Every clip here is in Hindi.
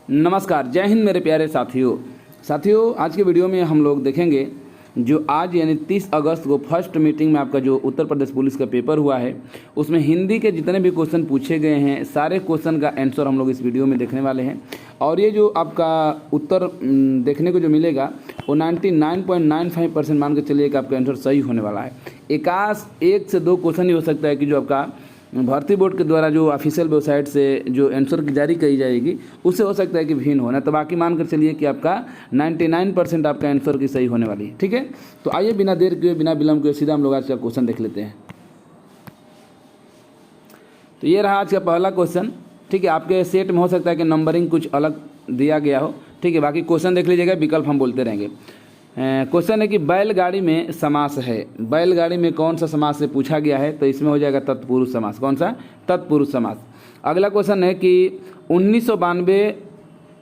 नमस्कार, जय हिंद मेरे प्यारे साथियों। आज के वीडियो में हम लोग देखेंगे जो आज यानी 30 अगस्त को फर्स्ट मीटिंग में आपका जो उत्तर प्रदेश पुलिस का पेपर हुआ है, उसमें हिंदी के जितने भी क्वेश्चन पूछे गए हैं सारे क्वेश्चन का आंसर हम लोग इस वीडियो में देखने वाले हैं। और ये जो आपका उत्तर देखने को जो मिलेगा वो 99.95% मान के चलिए कि आपका आंसर सही होने वाला है। एक से दो क्वेश्चन ही हो सकता है कि जो आपका भर्ती बोर्ड के द्वारा जो ऑफिशियल वेबसाइट से जो आंसर की जारी की जाएगी उससे हो सकता है कि भिन्न होना, तो बाकी मानकर चलिए कि आपका 99% आपका आंसर की सही होने वाली है। ठीक है, तो आइए बिना देर किए बिना विलंब के सीधा हम लोग आज का क्वेश्चन देख लेते हैं। तो ये रहा आज का पहला क्वेश्चन। ठीक है, आपके सेट में हो सकता है कि नंबरिंग कुछ अलग दिया गया हो। ठीक है, बाकी क्वेश्चन देख लीजिएगा, विकल्प हम बोलते रहेंगे। क्वेश्चन है कि बैलगाड़ी में समास है, बैलगाड़ी में कौन सा समास से पूछा गया है, तो इसमें हो जाएगा तत्पुरुष समास। कौन सा? तत्पुरुष समास। अगला क्वेश्चन है कि 1992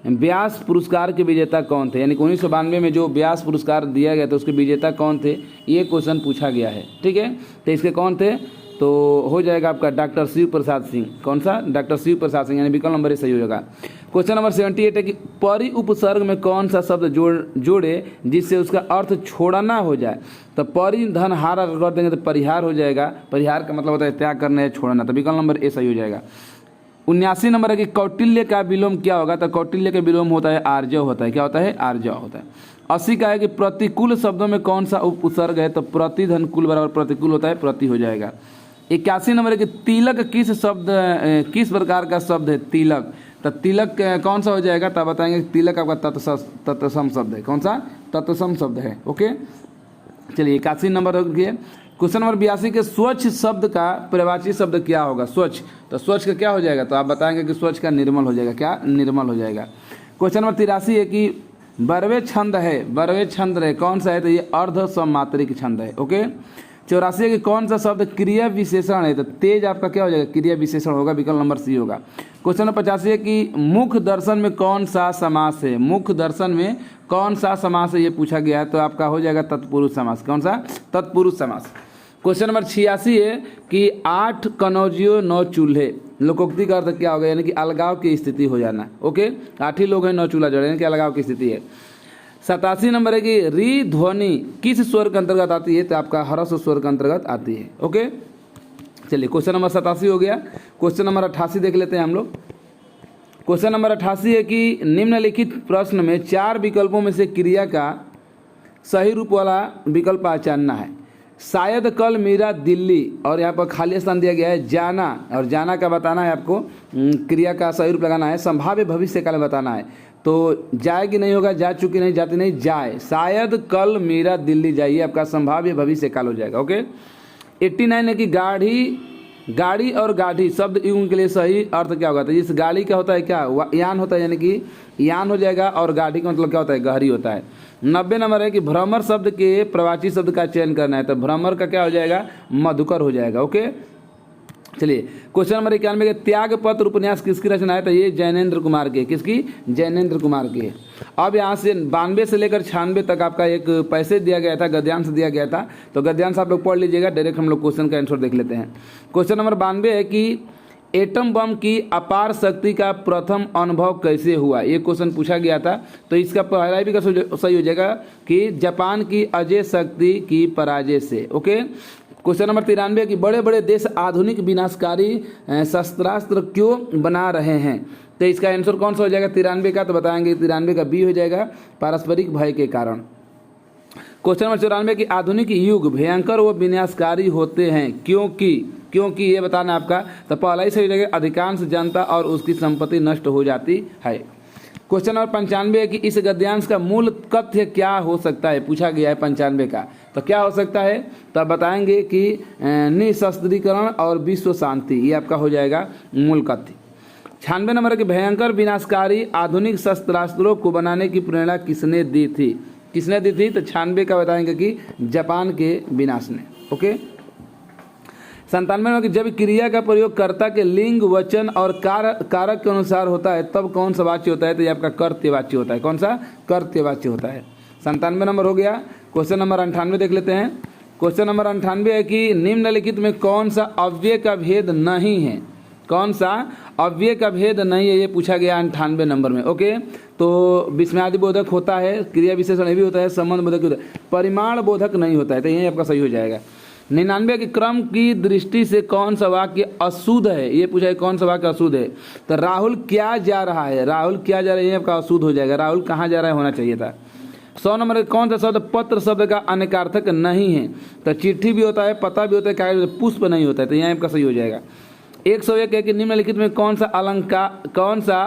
व्यास पुरस्कार के विजेता कौन थे, यानी कि 1992 में जो व्यास पुरस्कार दिया गया था उसके विजेता कौन थे, ये क्वेश्चन पूछा गया है। ठीक है, तो इसके कौन थे, तो हो जाएगा आपका डॉक्टर शिव प्रसाद सिंह। कौन सा? डॉक्टर शिव प्रसाद सिंह, यानी विकल्प नंबर ए सही हो जाएगा। क्वेश्चन नंबर 78 है कि परि उपसर्ग में कौन सा शब्द जोड़े जिससे उसका अर्थ छोड़ना हो जाए, तो परि धन हार अगर कर देंगे तो परिहार हो जाएगा। परिहार का मतलब होता है त्याग करना या छोड़ना, तो विकल्प नंबर ए सही हो जाएगा। 79 नंबर है कि कौटिल्य का विलोम क्या होगा, तो कौटिल्य का विलोम होता है आर्जव होता है। क्या होता है? आर्जव होता है। 80 का है कि प्रतिकूल शब्दों में कौन सा उपसर्ग है, तो प्रति धन कुल बराबर प्रतिकूल होता है, प्रति हो जाएगा। 81 नंबर है कि तिलक किस प्रकार का शब्द है, तिलक, तो तिलक कौन सा हो जाएगा, तो बताएंगे तिलक आपका तत्सम शब्द है। कौन सा? तत्सम शब्द है। ओके, चलिए 81 नंबर हो गया। क्वेश्चन नंबर 82 के स्वच्छ शब्द का प्रवाची शब्द क्या होगा, स्वच्छ, तो स्वच्छ का क्या हो जाएगा, तो आप बताएंगे कि स्वच्छ का निर्मल हो जाएगा। क्या? निर्मल हो जाएगा। क्वेश्चन नंबर 83 है कि बरवे छंद है, कौन सा है, तो ये अर्ध सममात्रिक छंद है। ओके, 84 कि कौन सा शब्द क्रिया विशेषण है, तो तेज आपका क्या हो जाएगा, क्रिया विशेषण होगा, विकल्प नंबर सी होगा। क्वेश्चन नंबर 85 है कि मुख दर्शन में कौन सा समास है, मुख दर्शन में कौन सा समास है, ये पूछा गया है, तो आपका हो जाएगा तत्पुरुष समास। कौन सा? तत्पुरुष समास। क्वेश्चन नंबर 86 है कि 8 कनौजियो 9 चूल्हे, लोकोक्ति का अर्थ क्या होगा, यानी कि अलगाव की स्थिति हो जाना। ओके, 8 ही लोग हैं 9 चूल्हा जोड़े, यानी कि अलगाव की स्थिति है। 87 नंबर है कि री ध्वनि किस स्वर के अंतर्गत आती है, तो आपका हर्ष स्वर के अंतर्गत आती है। ओके, चलिए क्वेश्चन नंबर 87 हो गया। क्वेश्चन नंबर 88 देख लेते हैं हम लोग। क्वेश्चन नंबर 88 है कि निम्नलिखित प्रश्न में 4 विकल्पों में से क्रिया का सही रूप वाला विकल्प पहचानना है। शायद कल मेरा दिल्ली, और यहाँ पर खाली स्थान दिया गया है जाना, और जाना का बताना है आपको, क्रिया का सही रूप लगाना है। संभाव्य भविष्य काल बताना है, तो जाएगी नहीं होगा, जा चुकी नहीं, जाती नहीं, जाए। शायद कल मेरा दिल्ली जाइए, आपका संभाव्य भविष्य काल हो जाएगा। ओके, 89 है कि गाड़ी और गाढ़ी शब्द युग्म के लिए सही अर्थ क्या होगा, तो इस गाड़ी का होता है क्या, यान होता है, यानी कि यान हो जाएगा, और गाढ़ी का मतलब क्या होता है, गहरी होता है। 90 नंबर है कि भ्रमर शब्द के प्रवाची शब्द का चयन करना है, तो भ्रमर का क्या हो जाएगा, मधुकर हो जाएगा। ओके, चलिए क्वेश्चन नंबर 91 के त्याग पत्र उपन्यास किसकी रचना है, तो ये जैनेन्द्र कुमार के। किसकी? जैनेन्द्र कुमार के। अब यहाँ से 92 से लेकर 96 तक आपका एक पैसे दिया गया था, गद्यांश दिया गया था, तो गद्यांश आप लोग पढ़ लीजिएगा, डायरेक्ट हम लोग क्वेश्चन का आंसर देख लेते हैं। क्वेश्चन नंबर 92 है कि एटम बम की अपार शक्ति का प्रथम अनुभव कैसे हुआ, ये क्वेश्चन पूछा गया था, तो इसका पहला भी सही हो जाएगा कि जापान की अजय शक्ति की पराजय से। ओके, क्वेश्चन नंबर 93 कि बड़े बड़े देश आधुनिक विनाशकारी शस्त्रास्त्र क्यों बना रहे हैं, तो इसका आंसर कौन सा हो जाएगा 93 का, तो बताएंगे 93 का बी हो जाएगा, पारस्परिक भय के कारण। क्वेश्चन नंबर 94 कि आधुनिक युग भयंकर व विनाशकारी होते हैं क्योंकि ये बताना आपका, तो पहला ही सही रहेगा, अधिकांश जनता और उसकी संपत्ति नष्ट हो जाती है। क्वेश्चन नंबर 95 है कि इस गद्यांश का मूल कथ्य क्या हो सकता है, पूछा गया है 95 का, तो क्या हो सकता है, तो आप बताएंगे कि निशस्त्रीकरण और विश्व शांति, ये आपका हो जाएगा मूल कथ्य। 96 नंबर है कि भयंकर विनाशकारी आधुनिक शस्त्रास्त्रों को बनाने की प्रेरणा किसने दी थी, तो 96 का बताएंगे कि जापान के विनाश ने। ओके, 97 में कि जब क्रिया का प्रयोग कर्ता के लिंग वचन और कारक के अनुसार होता है तब कौन सा वाच्य होता है, तो ये आपका कर्तव्यवाच्य होता है। कौन सा? कर्तव्यवाच्य होता है। 97 नंबर हो गया। क्वेश्चन नंबर 98 देख लेते हैं। क्वेश्चन नंबर 98 है कि निम्नलिखित में कौन सा अव्यय का भेद नहीं है, कौन सा अव्यय का भेद नहीं है, ये पूछा गया 98 नंबर में। ओके, तो विस्मयादि बोधक होता है, क्रिया विशेषण भी होता है, संबंध बोधक होता है, परिमाण बोधक नहीं होता है, तो यही आपका सही हो जाएगा। 99 के क्रम की दृष्टि से कौन सा वाक्य अशुद्ध है, ये पूछा है कौन सा वाक्य अशुद्ध है। तो राहुल क्या जा रहा है, राहुल क्या जा रहा है, ये आपका अशुद्ध हो जाएगा। राहुल कहाँ जा रहा है होना चाहिए था। 100 नंबर कौन सा शब्द पत्र शब्द का अनेकार्थक नहीं है। तो चिट्ठी भी होता है, पता भी होता है, कागज, पुष्प नहीं होता है, तो यहाँ आपका सही हो जाएगा। 101 है कि निम्नलिखित में कौन सा अलंकार, कौन सा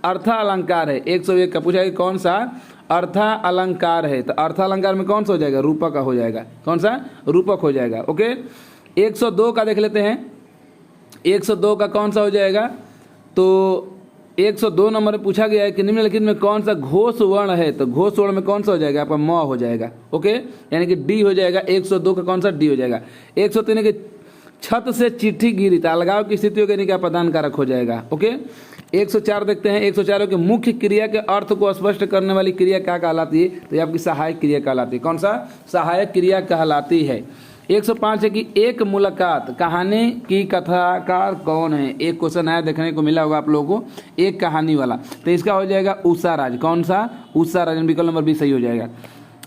अर्थ अलंकार है। 101 का पूछा है कि कौन सा अर्थ अलंकार है। तो अर्थ अलंकार में कौन सा हो जाएगा, रूपक का हो जाएगा। कौन सा, रूपक हो जाएगा। ओके, 102 का देख लेते हैं। 102 का कौन सा हो जाएगा, तो 102 नंबर में पूछा गया है कि निम्नलिखित में कौन सा घोष वर्ण है। तो घोष वर्ण में कौन सा हो जाएगा, आपका म हो जाएगा। ओके, यानी कि डी हो जाएगा। 102 का कौन सा, डी हो जाएगा। 103 के छत से चिट्ठी गिरी, तो अलगाव की स्थिति होगी, क्या प्रदान कारक हो जाएगा। ओके, 104 देखते हैं। 104 के मुख्य क्रिया के अर्थ को स्पष्ट करने वाली क्रिया क्या कहलाती है। तो ये आपकी सहायक क्रिया कहलाती है। कौन सा, सहायक क्रिया कहलाती है। 105 है कि एक मुलाकात कहानी की कथाकार कौन है। एक क्वेश्चन आया, देखने को मिला होगा आप लोगों को, एक कहानी वाला, तो इसका हो जाएगा उषा राज। कौन सा, उषा राज, विकल्प नंबर बी सही हो जाएगा।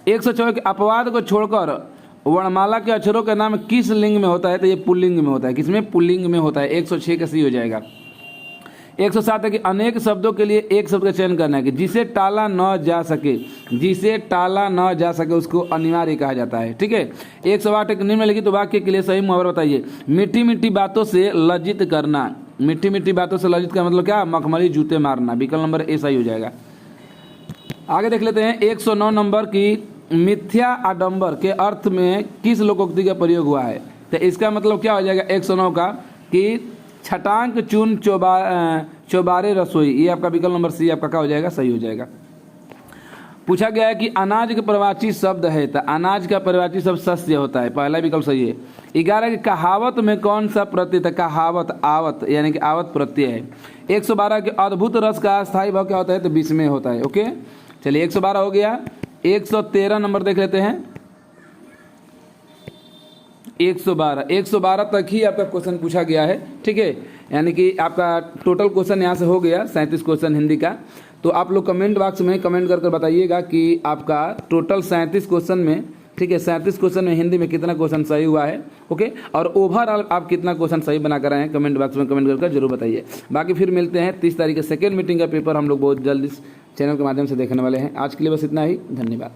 104 के अपवाद को छोड़कर वर्णमाला के अक्षरों का नाम किस लिंग में होता है। तो ये पुल्लिंग में होता है। किसमें, पुल्लिंग में होता है। 106 का सही हो जाएगा। 107 है कि अनेक शब्दों के लिए एक शब्द का चयन करना है कि जिसे टाला न जा सके, जिसे टाला न जा सके उसको अनिवार्य कहा जाता है। ठीक है। 108 है कि निम्नलिखित वाक्य के लिए सही मुहावरा बताइए। मीठी मीठी बातों से लज्जित करना। मीठी मीठी बातों से लज्जित का मतलब क्या, मखमली जूते मारना। विकल्प नंबर ए सही हो जाएगा। आगे देख लेते हैं 109 नंबर की मिथ्या आडंबर के अर्थ में किस लोकोक्ति का प्रयोग हुआ है। तो इसका मतलब क्या हो जाएगा 109 का कि छटांक चून चौबारे रसोई। ये आपका विकल्प नंबर सी आपका क्या हो जाएगा, सही हो जाएगा। पूछा गया है कि अनाज का पर्यायवाची शब्द है। तो अनाज का पर्यायवाची शब्द शस्य होता है, पहला विकल्प सही है। 11 की कहावत में कौन सा प्रत्यय था। कहावत आवत, यानी कि आवत प्रत्यय है। 112 के अद्भुत रस का स्थायी भाव क्या होता है। तो 20 में होता है। ओके, चलिए 112 हो गया। 113 नंबर देख लेते हैं। 112 तक ही आपका क्वेश्चन पूछा गया है। ठीक है, यानी कि आपका टोटल क्वेश्चन यहाँ से हो गया 37 क्वेश्चन हिंदी का। तो आप लोग कमेंट बॉक्स में कमेंट कर बताइएगा कि आपका टोटल 37 क्वेश्चन में, ठीक है, 37 क्वेश्चन में हिंदी में कितना क्वेश्चन सही हुआ है। ओके, और ओवरऑल आप कितना क्वेश्चन सही बना कर आए हैं, कमेंट बॉक्स में कमेंट कर जरूर बताइए। बाकी फिर मिलते हैं 30 तारीख के सेकेंड मीटिंग का पेपर हम लोग बहुत जल्द इस चैनल के माध्यम से देखने वाले हैं। आज के लिए बस इतना ही, धन्यवाद।